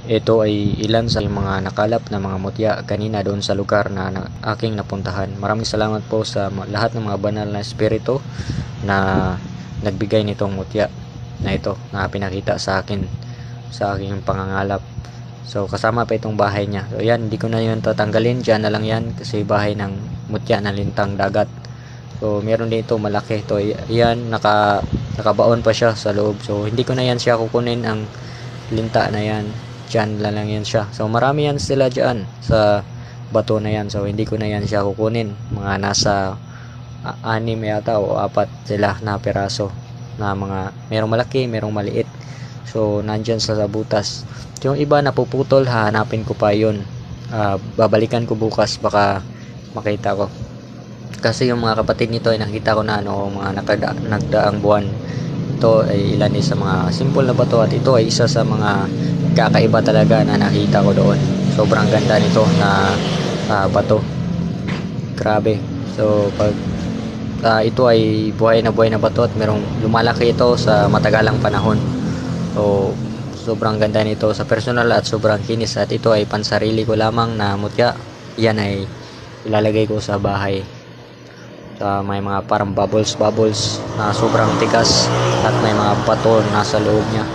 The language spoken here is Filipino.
Ito ay ilan sa mga nakalap na mga mutya kanina doon sa lugar na aking napuntahan. Maraming salamat po sa lahat ng mga banal na espiritu na nagbigay nitong mutya na ito na pinakita sa akin sa aking pangangalap. So kasama pa itong bahay niya. So yan, hindi ko na yun tatanggalin. Diyan na lang yan kasi bahay ng mutya na lintang dagat. So meron din ito malaki. So yan, nakabaon pa siya sa loob. So hindi ko na yan siya kukunin ang linta na yan. Diyan lang yan siya. So marami yan sila diyan sa bato na yan. So hindi ko na yan siya kukunin. Mga nasa 6 yata o 4 sila na piraso na mga merong malaki, merong maliit. So nandyan sa butas. Yung iba napuputol, hahanapin ko pa yun. Babalikan ko bukas, baka makita ko. Kasi yung mga kapatid nito ay nakita ko na mga nagdaang buwan. Ito ay ilan sa mga simple na bato at ito ay isa sa mga kakaiba talaga na nakita ko doon. Sobrang ganda nito na bato. Grabe. So pag ito ay buhay na bato at merong lumalaki ito sa matagalang panahon. So sobrang ganda nito sa personal at sobrang kinis, at ito ay pansarili ko lamang na mutya. Yan ay ilalagay ko sa bahay. May mga parang bubbles na sobrang tigas at may mga bato nasa loob niya.